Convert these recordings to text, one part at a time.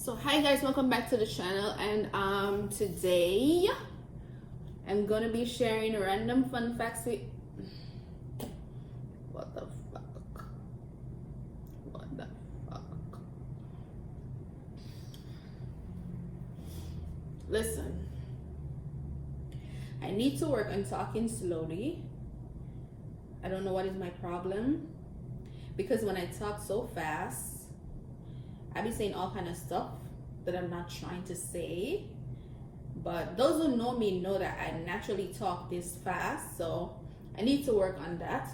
So hi guys, welcome back to the channel, and today I'm gonna be sharing random fun facts with what the fuck listen, I need to work on talking slowly. I don't know what is my problem, because when I talk so fast I be saying all kind of stuff that I'm not trying to say. But those who know me know that I naturally talk this fast, so I need to work on that.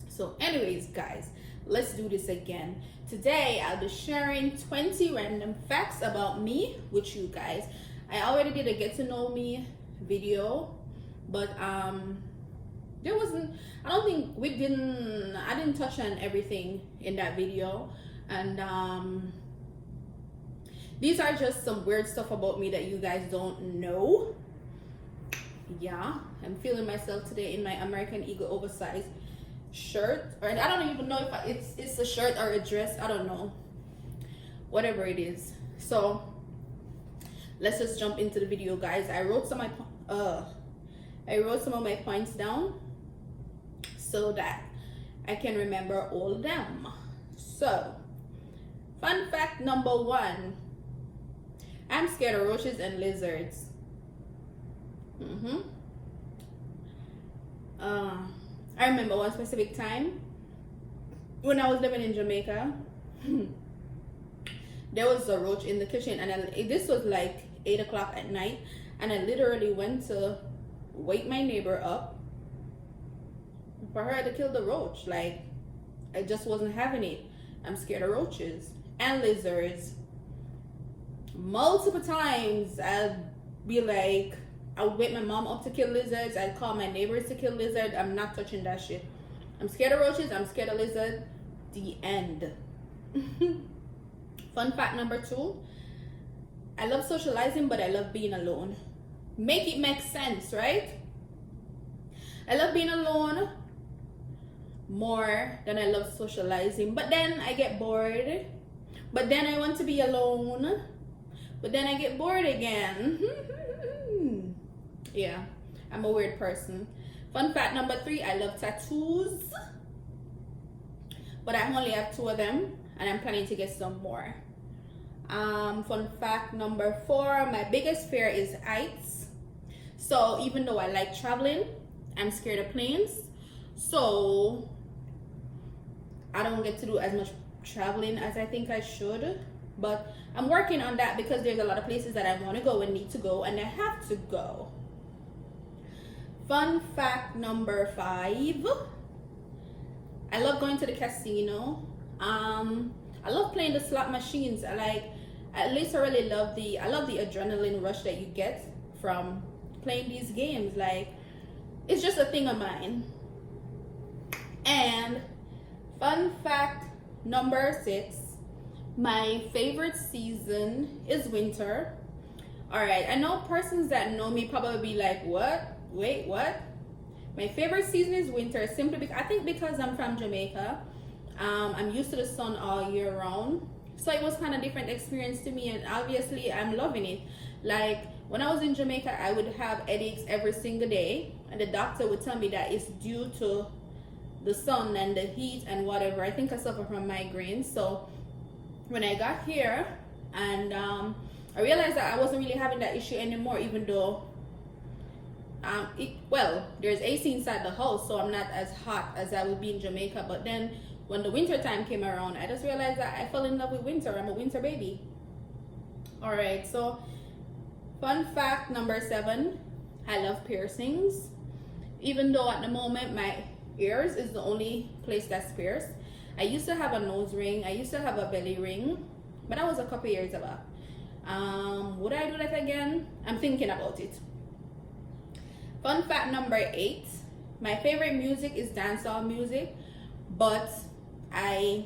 So anyways guys, let's do this again. Today I'll be sharing 20 random facts about me with you guys. I already did a get to know me video, but there wasn't, I didn't touch on everything in that video. And these are just some weird stuff about me that you guys don't know. Yeah, I'm feeling myself today in my American Eagle oversized shirt, or I don't even know if it's a shirt or a dress. I don't know, whatever it is. So let's just jump into the video, guys. I wrote some of my points down so that I can remember all of them. So fun fact number 1, I'm scared of roaches and lizards. I remember one specific time when I was living in Jamaica. There was a roach in the kitchen, and this was like 8 o'clock at night, and I literally went to wake my neighbor up for her to kill the roach. Like, I just wasn't having it. I'm scared of roaches and lizards. Multiple times I'd be like, I would wake my mom up to kill lizards. I'd call my neighbors to kill lizards. I'm not touching that shit. I'm scared of roaches. I'm scared of lizards. The end. Fun fact number 2, I love socializing, but I love being alone. Make it make sense, right? I love being alone more than I love socializing, but then I get bored, but then I want to be alone, but then I get bored again. Yeah, I'm a weird person. Fun fact number 3, I love tattoos, but I only have 2 of them, and I'm planning to get some more. Fun fact number 4, my biggest fear is heights. So even though I like traveling, I'm scared of planes, so I don't get to do as much traveling as I think I should. But I'm working on that, because there's a lot of places that I want to go and need to go, and I have to go. Fun fact number 5, I love going to the casino. I love playing the slot machines. I literally love the adrenaline rush that you get from playing these games. Like, it's just a thing of mine. And fun fact number 6, my favorite season is winter. All right, I know persons that know me probably be like, what? Wait, what? My favorite season is winter, simply because I think because I'm from Jamaica. I'm used to the sun all year round, so it was kind of different experience to me, and obviously I'm loving it. Like, when I was in Jamaica, I would have headaches every single day, and the doctor would tell me that it's due to the sun and the heat and whatever. I think I suffer from migraines. So when I got here, and I realized that I wasn't really having that issue anymore, even though there's AC inside the house, so I'm not as hot as I would be in Jamaica. But then when the winter time came around, I just realized that I fell in love with winter. I'm a winter baby. All right, so fun fact number 7, I love piercings. Even though at the moment my ears is the only place that's pierced. I used to have a nose ring, I used to have a belly ring, but that was a couple years ago. Would I do that again? I'm thinking about it. Fun fact number 8, my favorite music is dancehall music, but I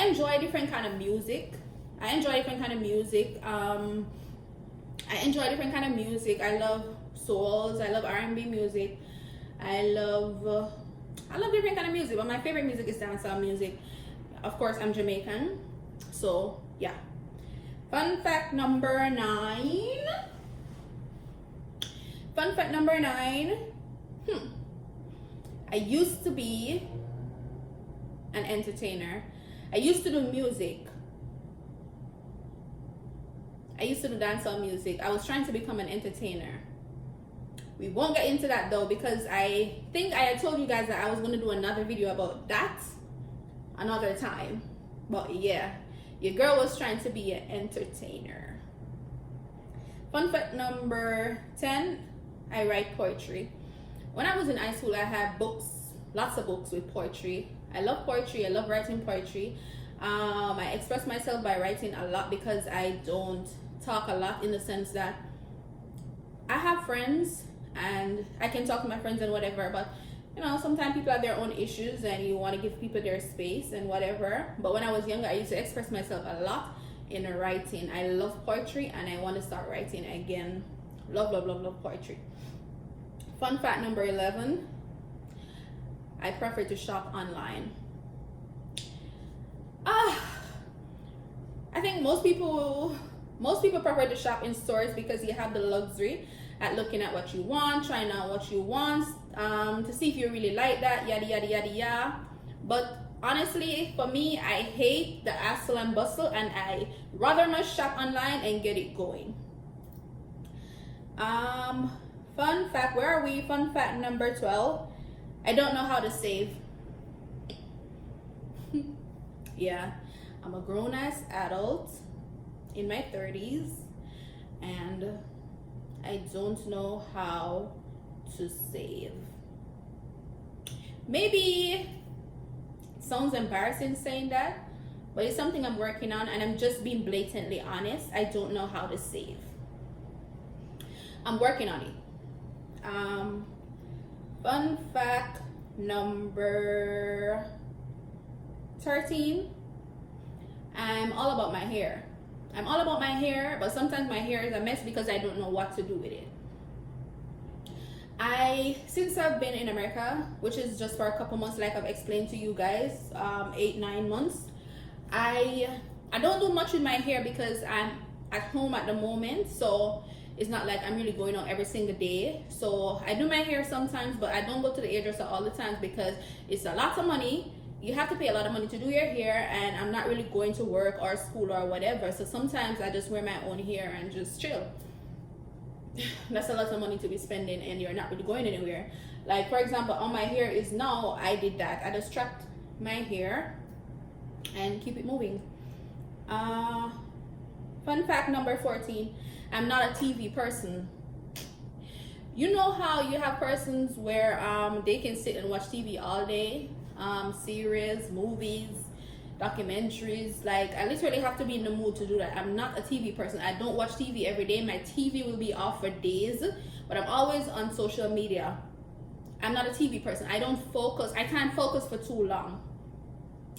enjoy different kind of music. I enjoy different kind of music. I love souls, I love R&B music. I love different kind of music, but my favorite music is dancehall music. Of course, I'm Jamaican, so yeah. Fun fact number 9. Fun fact number 9. I used to be an entertainer. I used to do music. I used to do dancehall music. I was trying to become an entertainer. We won't get into that though, because I think I had told you guys that I was going to do another video about that another time. But yeah, your girl was trying to be an entertainer. Fun fact number 10, I write poetry. When I was in high school, I had books, lots of books with poetry. I love poetry. I love writing poetry. I express myself by writing a lot because I don't talk a lot, in the sense that I have friends and I can talk to my friends and whatever, but you know, sometimes people have their own issues and you want to give people their space and whatever. But when I was younger, I used to express myself a lot in writing. I love poetry and I want to start writing again. Love, love, love, love poetry. Fun fact number 11, I prefer to shop online. I think most people prefer to shop in stores because you have the luxury at looking at what you want, trying out what you want, to see if you really like that, yada yada yada yada. But honestly, for me, I hate the hassle and bustle, and I rather must shop online and get it going. Fun fact, where are we? Fun fact number 12, I don't know how to save. Yeah, I'm a grown-ass adult in my 30s and I don't know how to save. Maybe it sounds embarrassing saying that, but it's something I'm working on, and I'm just being blatantly honest. I don't know how to save. I'm working on it. Fun fact number 13, I'm all about my hair. I'm all about my hair, but sometimes my hair is a mess because I don't know what to do with it. Since I've been in America, which is just for a couple months, like I've explained to you guys, 8-9 months, I don't do much with my hair because I'm at home at the moment, so it's not like I'm really going out every single day. So I do my hair sometimes, but I don't go to the hairdresser all the time because it's a lot of money. You have to pay a lot of money to do your hair, and I'm not really going to work or school or whatever, so sometimes I just wear my own hair and just chill. That's a lot of money to be spending and you're not really going anywhere. Like for example, on my hair is now, I did that. I just tracked my hair and keep it moving. Fun fact number 14, I'm not a TV person. You know how you have persons where they can sit and watch TV all day, series, movies, documentaries. Like I literally have to be in the mood to do that. I'm not a TV person. I don't watch TV every day. My TV will be off for days, but I'm always on social media. I'm not a TV person. I don't focus. I can't focus for too long.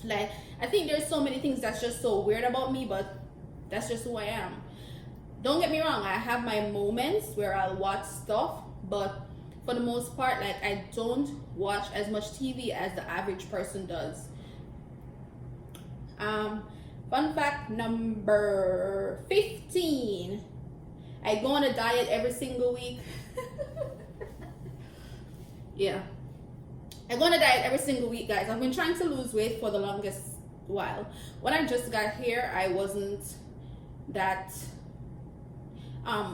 Like I think there's so many things that's just so weird about me, but that's just who I am. Don't get me wrong, I have my moments where I'll watch stuff, but for the most part, like I don't watch as much TV as the average person does. Fun fact number 15, I go on a diet every single week. Yeah, I go on a diet every single week, guys. I've been trying to lose weight for the longest while. When I just got here, I wasn't that.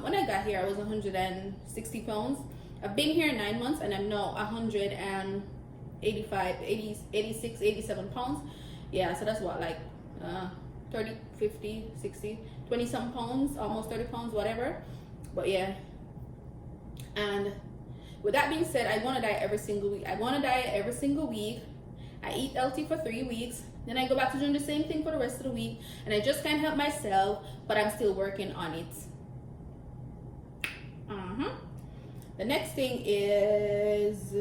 When I got here, I was 160 pounds. I've been here 9 months and I'm now 185, 86, 87 pounds. Yeah, so that's what, like 30, 50, 60, 20 some pounds, almost 30 pounds, whatever. But yeah. And with that being said, I go on a diet every single week. I go on a diet every single week. I eat healthy for 3 weeks. Then I go back to doing the same thing for the rest of the week. And I just can't help myself, but I'm still working on it. The next thing is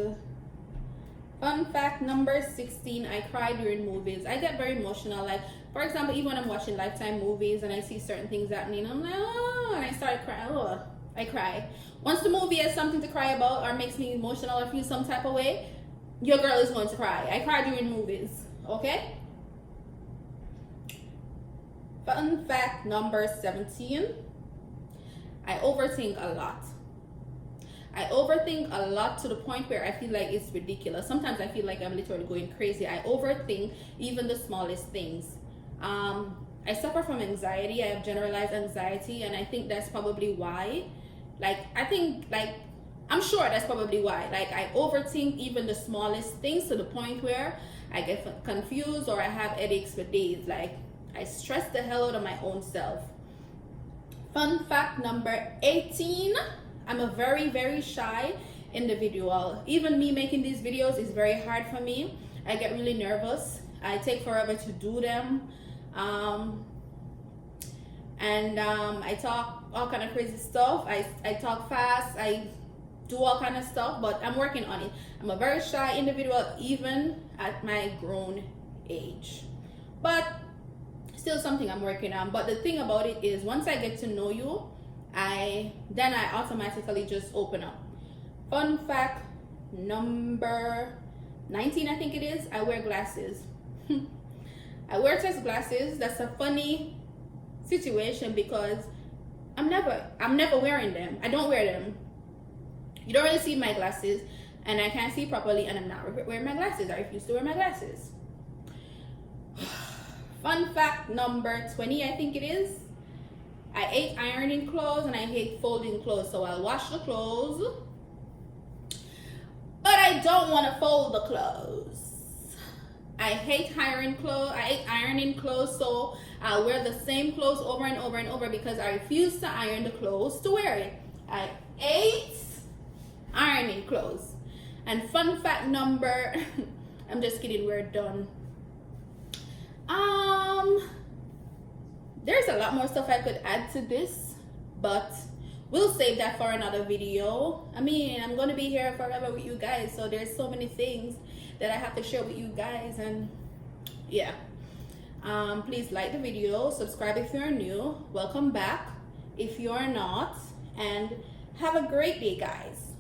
fun fact number 16, I cry during movies. I get very emotional. Like for example, even when I'm watching Lifetime movies and I see certain things happening, I'm like, oh, and I start crying. Oh, I cry. Once the movie has something to cry about or makes me emotional or feel some type of way, your girl is going to cry. I cry during movies. Okay? Fun fact number 17. I overthink a lot. I overthink a lot to the point where I feel like it's ridiculous. Sometimes I feel like I'm literally going crazy. I overthink even the smallest things. I suffer from anxiety. I have generalized anxiety, and I think that's probably why. I'm sure that's probably why. Like, I overthink even the smallest things to the point where I get confused or I have headaches for days. Like, I stress the hell out of my own self. Fun fact number 18. I'm a very, very shy individual. Even me making these videos is very hard for me. I get really nervous. I take forever to do them. I talk all kind of crazy stuff. I talk fast. I do all kind of stuff, but I'm working on it. I'm a very shy individual even at my grown age. But still something I'm working on. But the thing about it is, once I get to know you, I automatically just open up. Fun fact number 19, I think it is. I wear glasses. I wear test glasses. That's a funny situation because I'm never wearing them. I don't wear them. You don't really see my glasses, and I can't see properly, and I'm not wearing my glasses. I refuse to wear my glasses. Fun fact number 20, I think it is. I hate ironing clothes and I hate folding clothes. So I'll wash the clothes, but I don't want to fold the clothes. I hate ironing clothes, so I'll wear the same clothes over and over and over because I refuse to iron the clothes to wear it. I hate ironing clothes. And fun fact number, I'm just kidding, we're done. There's a lot more stuff I could add to this, but we'll save that for another video. I mean, I'm going to be here forever with you guys, so there's so many things that I have to share with you guys, and yeah. Please like the video, subscribe if you're new, welcome back if you're not, and have a great day, guys.